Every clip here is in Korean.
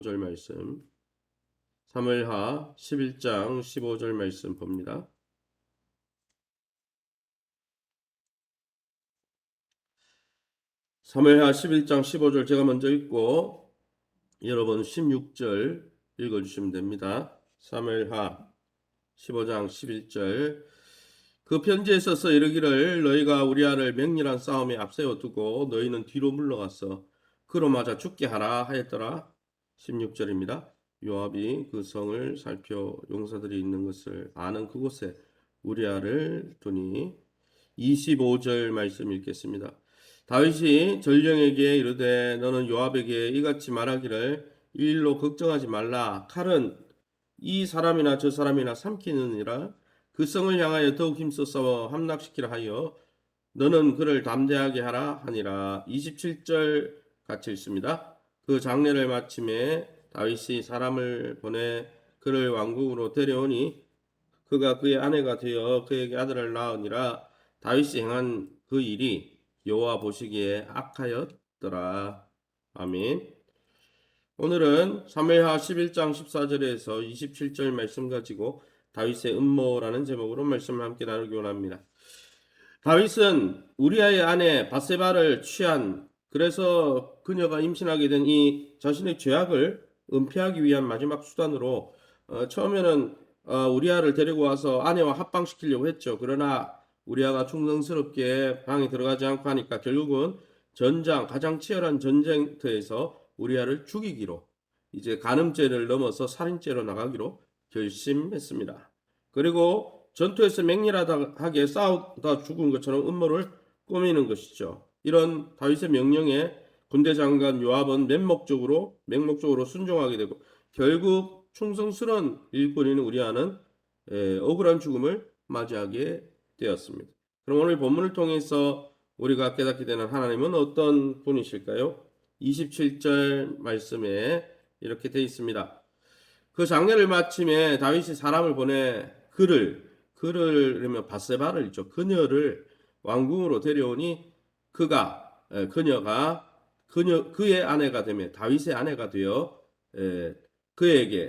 절 말씀, 사무엘하 11장 15절 말씀 봅니다. 사무엘하 11장 15절 제가 먼저 읽고 여러분 16절 읽어주시면 됩니다. 사무엘하 15장 11절 그 편지에 써서 이르기를 너희가 우리아를 맹렬한 싸움에 앞세워 두고 너희는 뒤로 물러가서 그로 맞아 죽게 하라 하였더라. 16절입니다. 요압이 그 성을 살펴 용사들이 있는 것을 아는 그곳에 우리아를 두니 25절 말씀 읽겠습니다. 다윗이 전령에게 이르되 너는 요압에게 이같이 말하기를 이 일로 걱정하지 말라. 칼은 이 사람이나 저 사람이나 삼키느니라. 그 성을 향하여 더욱 힘써 싸워 함락시키라 하여 너는 그를 담대하게 하라 하니라. 27절 같이 읽습니다. 그 장례를 마침에 다윗이 사람을 보내 그를 왕궁으로 데려오니 그가 그의 아내가 되어 그에게 아들을 낳으니라. 다윗이 행한 그 일이 여호와 보시기에 악하였더라. 아멘. 오늘은 사무엘하 11장 14절에서 27절 말씀 가지고 다윗의 음모라는 제목으로 말씀을 함께 나누기 원합니다. 다윗은 우리아의 아내 바세바를 취한, 그래서 그녀가 임신하게 된 이 자신의 죄악을 은폐하기 위한 마지막 수단으로 처음에는 우리아를 데리고 와서 아내와 합방시키려고 했죠. 그러나 우리아가 충성스럽게 방에 들어가지 않고 하니까 결국은 가장 치열한 전쟁터에서 우리아를 죽이기로, 이제 간음죄를 넘어서 살인죄로 나가기로 결심했습니다. 그리고 전투에서 맹렬하게 싸우다 죽은 것처럼 음모를 꾸미는 것이죠. 이런 다윗의 명령에 군대 장관 요압은 맹목적으로 순종하게 되고 결국 충성스러운 일꾼인 우리아는 억울한 죽음을 맞이하게 되었습니다. 그럼 오늘 본문을 통해서 우리가 깨닫게 되는 하나님은 어떤 분이실까요? 27절 말씀에 이렇게 되어 있습니다. 그 장례를 마침에 다윗이 사람을 보내 그를 그러면 바세바를 있죠. 그녀를 왕궁으로 데려오니 그녀가 그의 아내가 되며 다윗의 아내가 되어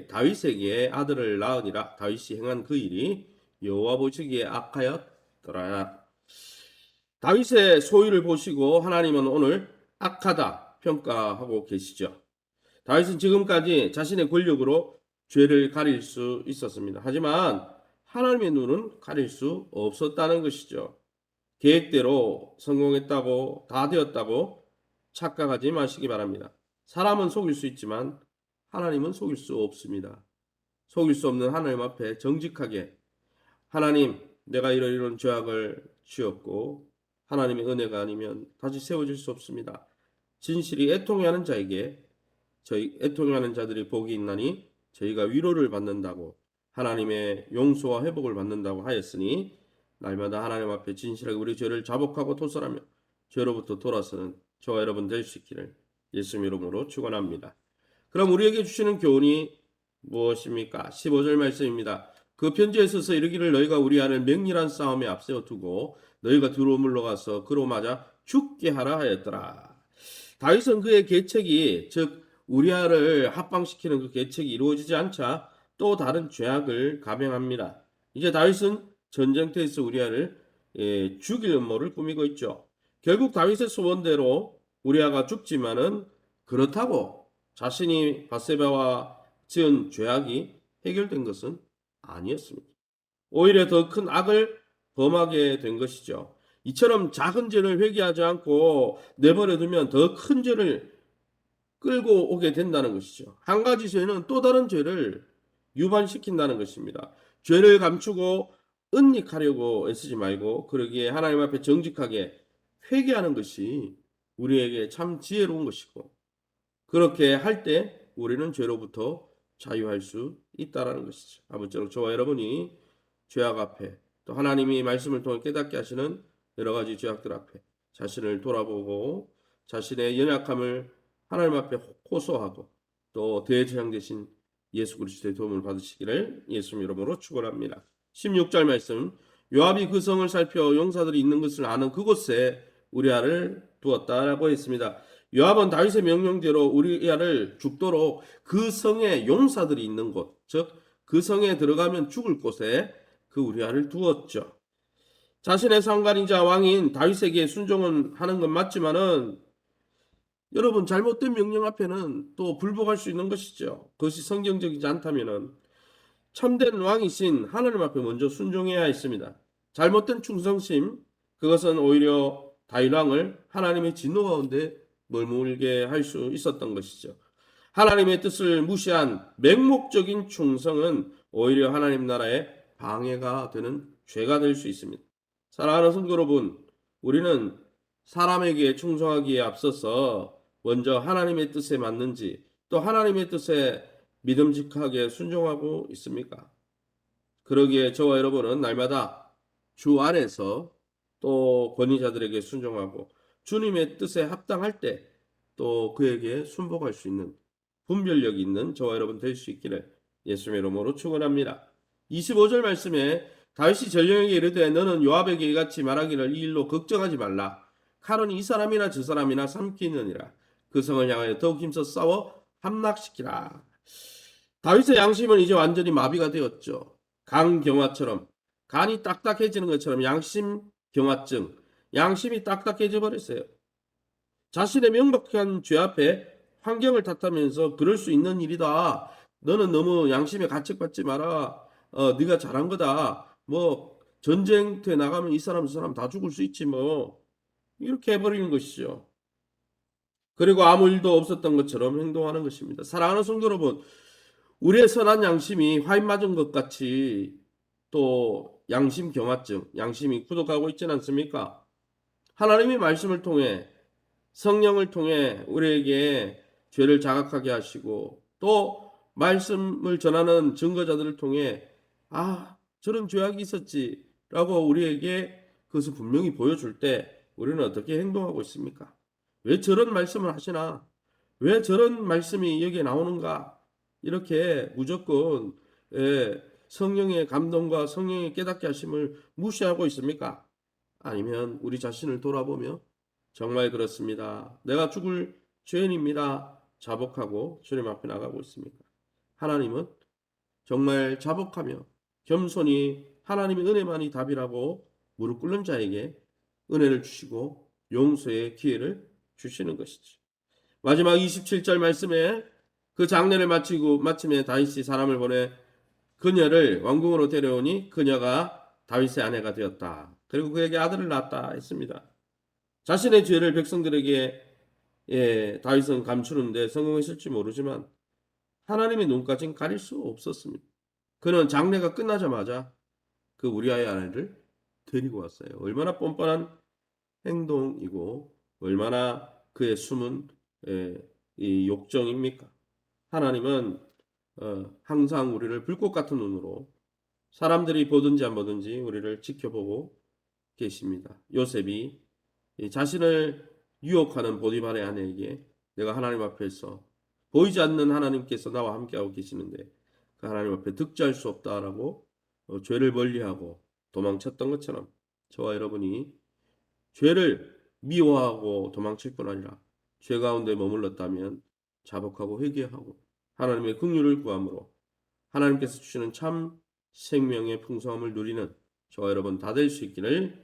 다윗에게 아들을 낳으니라. 다윗이 행한 그 일이 여호와 보시기에 악하였더라. 다윗의 소유를 보시고 하나님은 오늘 악하다 평가하고 계시죠. 다윗은 지금까지 자신의 권력으로 죄를 가릴 수 있었습니다. 하지만 하나님의 눈은 가릴 수 없었다는 것이죠. 계획대로 성공했다고, 다 되었다고 착각하지 마시기 바랍니다. 사람은 속일 수 있지만 하나님은 속일 수 없습니다. 속일 수 없는 하나님 앞에 정직하게 하나님, 내가 이런 죄악을 지었고 하나님의 은혜가 아니면 다시 세워질 수 없습니다. 진실이 애통하는 자에게 애통하는 자들이 복이 있나니 저희가 위로를 받는다고, 하나님의 용서와 회복을 받는다고 하였으니 날마다 하나님 앞에 진실하게 우리 죄를 자복하고 토설하며 죄로부터 돌아서는 저와 여러분 될 수 있기를 예수님 이름으로 축원합니다. 그럼 우리에게 주시는 교훈이 무엇입니까? 15절 말씀입니다. 그 편지에 써서 이르기를 너희가 우리아를 맹렬한 싸움에 앞세워 두고 너희가 뒤로 물러가서 그로 맞아 죽게 하라 하였더라. 다윗은 그의 계책이, 즉 우리아를 합방시키는 그 계책이 이루어지지 않자 또 다른 죄악을 감행합니다. 이제 다윗은 전쟁터에서 우리아를 죽일 음모를 꾸미고 있죠. 결국 다윗의 소원대로 우리아가 죽지만은 그렇다고 자신이 바세바와 지은 죄악이 해결된 것은 아니었습니다. 오히려 더 큰 악을 범하게 된 것이죠. 이처럼 작은 죄를 회개하지 않고 내버려 두면 더 큰 죄를 끌고 오게 된다는 것이죠. 한 가지 죄는 또 다른 죄를 유발시킨다는 것입니다. 죄를 감추고 은닉하려고 애쓰지 말고 그러기에 하나님 앞에 정직하게 회개하는 것이 우리에게 참 지혜로운 것이고, 그렇게 할 때 우리는 죄로부터 자유할 수 있다라는 것이죠. 아무쪼록 저와 여러분이 죄악 앞에, 또 하나님이 말씀을 통해 깨닫게 하시는 여러 가지 죄악들 앞에 자신을 돌아보고 자신의 연약함을 하나님 앞에 호소하고 또 대제사장 되신 예수 그리스도의 도움을 받으시기를 예수님 이름으로 축원합니다. 16절 말씀, 요압이 그 성을 살펴 용사들이 있는 것을 아는 그곳에 우리아를 두었다라고 했습니다. 요압은 다윗의 명령대로 우리야를 죽도록 그 성에 용사들이 있는 곳, 즉 그 성에 들어가면 죽을 곳에 그 우리야를 두었죠. 자신의 상관이자 왕인 다윗에게 순종은 하는 건 맞지만은 여러분 잘못된 명령 앞에는 또 불복할 수 있는 것이죠. 그것이 성경적이지 않다면은 참된 왕이신 하나님 앞에 먼저 순종해야 했습니다. 잘못된 충성심, 그것은 오히려 다윗 왕을 하나님의 진노 가운데 머물게 할 수 있었던 것이죠. 하나님의 뜻을 무시한 맹목적인 충성은 오히려 하나님 나라의 방해가 되는 죄가 될 수 있습니다. 사랑하는 성도 여러분, 우리는 사람에게 충성하기에 앞서서 먼저 하나님의 뜻에 맞는지 또 하나님의 뜻에 믿음직하게 순종하고 있습니까? 그러기에 저와 여러분은 날마다 주 안에서 또 권위자들에게 순종하고 주님의 뜻에 합당할 때 또 그에게 순복할 수 있는 분별력이 있는 저와 여러분 될 수 있기를 예수님의 이름으로 축원합니다. 25절 말씀에 다윗이 전령에게 이르되 너는 요압에게 이같이 말하기를 이 일로 걱정하지 말라. 칼은 이 사람이나 저 사람이나 삼키느니라. 그 성을 향하여 더욱 힘써 싸워 함락시키라. 다윗의 양심은 이제 완전히 마비가 되었죠. 간경화처럼 간이 딱딱해지는 것처럼 양심 경화증, 양심이 딱딱해져 버렸어요. 자신의 명백한 죄 앞에 환경을 탓하면서 그럴 수 있는 일이다. 너는 너무 양심에 가책받지 마라. 네가 잘한 거다. 뭐 전쟁터에 나가면 이 사람 저 사람 다 죽을 수 있지 뭐. 이렇게 해버리는 것이죠. 그리고 아무 일도 없었던 것처럼 행동하는 것입니다. 사랑하는 성도 여러분, 우리의 선한 양심이 화인 맞은 것 같이 또 양심 경화증, 양심이 굳어가고 있지는 않습니까? 하나님의 말씀을 통해 성령을 통해 우리에게 죄를 자각하게 하시고 또 말씀을 전하는 증거자들을 통해 저런 죄악이 있었지라고 우리에게 그것을 분명히 보여줄 때 우리는 어떻게 행동하고 있습니까? 왜 저런 말씀을 하시나? 왜 저런 말씀이 여기에 나오는가? 이렇게 무조건 성령의 감동과 성령의 깨닫게 하심을 무시하고 있습니까? 아니면 우리 자신을 돌아보며 정말 그렇습니다. 내가 죽을 죄인입니다. 자복하고 주님 앞에 나가고 있습니까? 하나님은 정말 자복하며 겸손히 하나님의 은혜만이 답이라고 무릎 꿇는 자에게 은혜를 주시고 용서의 기회를 주시는 것이죠. 마지막 27절 말씀에 그 장례를 마침에 다윗이 사람을 보내 그녀를 왕궁으로 데려오니 그녀가 다윗의 아내가 되었다. 그리고 그에게 아들을 낳았다 했습니다. 자신의 죄를 백성들에게 다윗은 감추는데 성공했을지 모르지만 하나님의 눈까지는 가릴 수 없었습니다. 그는 장례가 끝나자마자 그 우리아의 아내를 데리고 왔어요. 얼마나 뻔뻔한 행동이고 얼마나 그의 숨은 이 욕정입니까? 하나님은 항상 우리를 불꽃 같은 눈으로 사람들이 보든지 안 보든지 우리를 지켜보고 계십니다. 요셉이 자신을 유혹하는 보디발의 아내에게 내가 하나님 앞에서 보이지 않는 하나님께서 나와 함께하고 계시는데 그 하나님 앞에 득죄할 수 없다라고 죄를 멀리하고 도망쳤던 것처럼 저와 여러분이 죄를 미워하고 도망칠 뿐 아니라 죄 가운데 머물렀다면 자복하고 회개하고 하나님의 긍휼을 구함으로 하나님께서 주시는 참 생명의 풍성함을 누리는 저와 여러분 다 될 수 있기를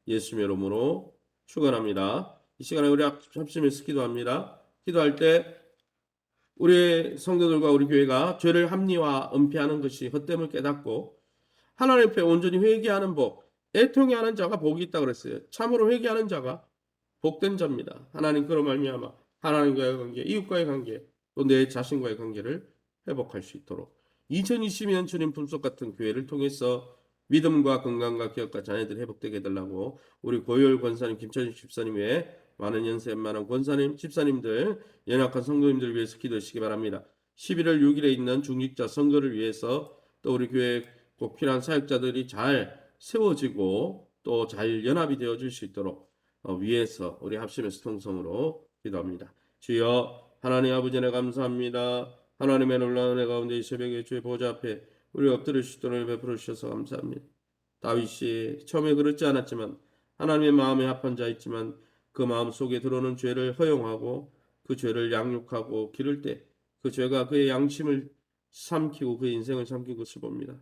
예수님의 이름으로 축원합니다. 이 시간에 우리 합심해서 기도합니다. 기도할 때 우리 성도들과 우리 교회가 죄를 합리화 은폐하는 것이 헛됨을 깨닫고 하나님 앞에 온전히 회개하는 복, 애통해 하는 자가 복이 있다고 그랬어요. 참으로 회개하는 자가 복된 자입니다. 하나님 그로 말미암아 하나님과의 관계, 이웃과의 관계, 또 내 자신과의 관계를 회복할 수 있도록 2020년 주님 품속 같은 교회를 통해서 믿음과 건강과 기억과 자녀들 회복되게 해달라고 우리 고열 권사님, 김천식 집사님 외에 많은 연세 많은 권사님, 집사님들, 연약한 성도님들을 위해서 기도하시기 바랍니다. 11월 6일에 있는 중직자 선거를 위해서 또 우리 교회 꼭 필요한 사역자들이 잘 세워지고 또 잘 연합이 되어질 수 있도록 위에서 우리 합심해서 통성으로 기도합니다. 주여 하나님 아버지 네 감사합니다. 하나님의 놀라운 은혜 가운데 이 새벽에 주의 보좌 앞에 우리 엎드릴 수 있도록 베풀어 주셔서 감사합니다. 다윗이 처음에 그렇지 않았지만 하나님의 마음에 합한 자였지만 그 마음 속에 들어오는 죄를 허용하고 그 죄를 양육하고 기를 때 그 죄가 그의 양심을 삼키고 그의 인생을 삼킨 것을 봅니다.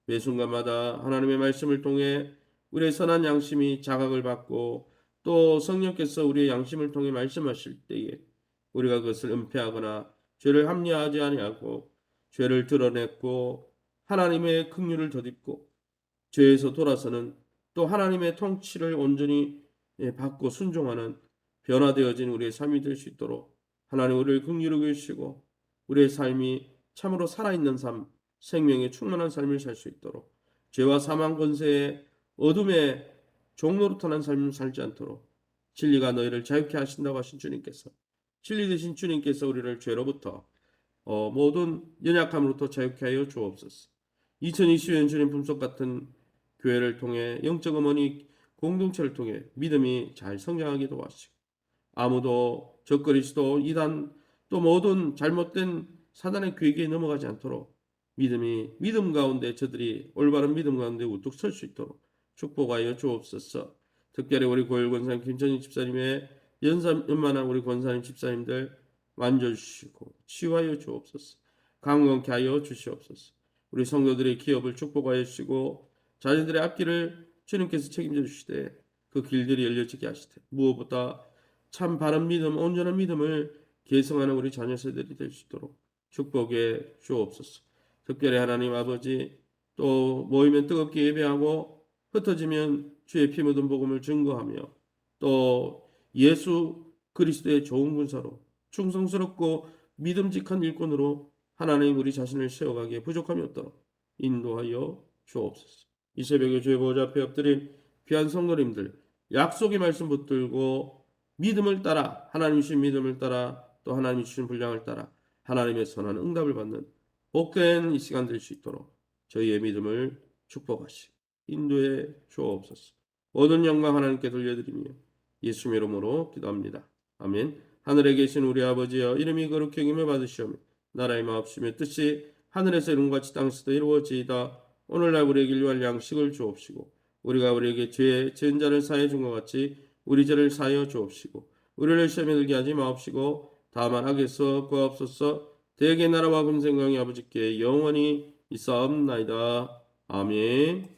매 순간마다 하나님의 말씀을 통해 우리의 선한 양심이 자각을 받고 또 성령께서 우리의 양심을 통해 말씀하실 때에 우리가 그것을 은폐하거나 죄를 합리화하지 아니하고 죄를 드러냈고 하나님의 긍휼을 덧입고 죄에서 돌아서는 또 하나님의 통치를 온전히 받고 순종하는 변화되어진 우리의 삶이 될 수 있도록 하나님 우리를 긍휼히 여기시고 우리의 삶이 참으로 살아있는 삶, 생명의 충만한 삶을 살 수 있도록 죄와 사망 권세의 어둠의 종노릇하는 삶을 살지 않도록 진리가 너희를 자유케 하신다고 하신 주님께서 진리 되신 주님께서 우리를 죄로부터 모든 연약함으로부터 자유케 하여 주옵소서. 2020년 주님 품속 같은 교회를 통해 영적 어머니 공동체를 통해 믿음이 잘 성장하게 도와주시고 아무도 적그리스도 이단 또 모든 잘못된 사단의 괴기에 넘어가지 않도록 믿음 가운데 저들이 올바른 믿음 가운데 우뚝 설 수 있도록 축복하여 주옵소서. 특별히 우리 고열 권사님 김천희 집사님의 연만한 우리 권사님 집사님들 만져주시고 치유하여 주옵소서. 강건케 하여 주시옵소서. 우리 성도들의 기업을 축복하여 주시고 자녀들의 앞길을 주님께서 책임져 주시되 그 길들이 열려지게 하시되 무엇보다 참 바른 믿음 온전한 믿음을 계승하는 우리 자녀 세대들이 될 수 있도록 축복해 주옵소서. 특별히 하나님 아버지 또 모이면 뜨겁게 예배하고 흩어지면 주의 피 묻은 복음을 증거하며 또 예수 그리스도의 좋은 군사로 충성스럽고 믿음직한 일꾼으로 하나님 우리 자신을 세워가기에 부족함이 없도록 인도하여 주옵소서. 이 새벽에 주의 보좌 앞에 엎드린 귀한 성도님들 약속의 말씀 붙들고 믿음을 따라 하나님 주신 믿음을 따라 또 하나님 주신 분량을 따라 하나님의 선한 응답을 받는 복된 이 시간 될 수 있도록 저희의 믿음을 축복하시고 인도해 주옵소서. 모든 영광 하나님께 돌려드리며 예수의 이름으로 기도합니다. 아멘. 하늘에 계신 우리 아버지여 이름이 거룩히 여김을 받으시오며 나라의 마옵시며 뜻이 하늘에서 이룬같이 땅에서도 이루어지이다. 오늘날 우리에게 일용할 양식을 주옵시고 우리가 우리에게 죄의 전자를 사해 준 것 같이 우리 죄를 사하여 주옵시고 우리를 시험에 들게 하지 마옵시고 다만 악에서 구하옵소서. 대개 나라와 군생광이 아버지께 영원히 있사옵나이다. 아멘.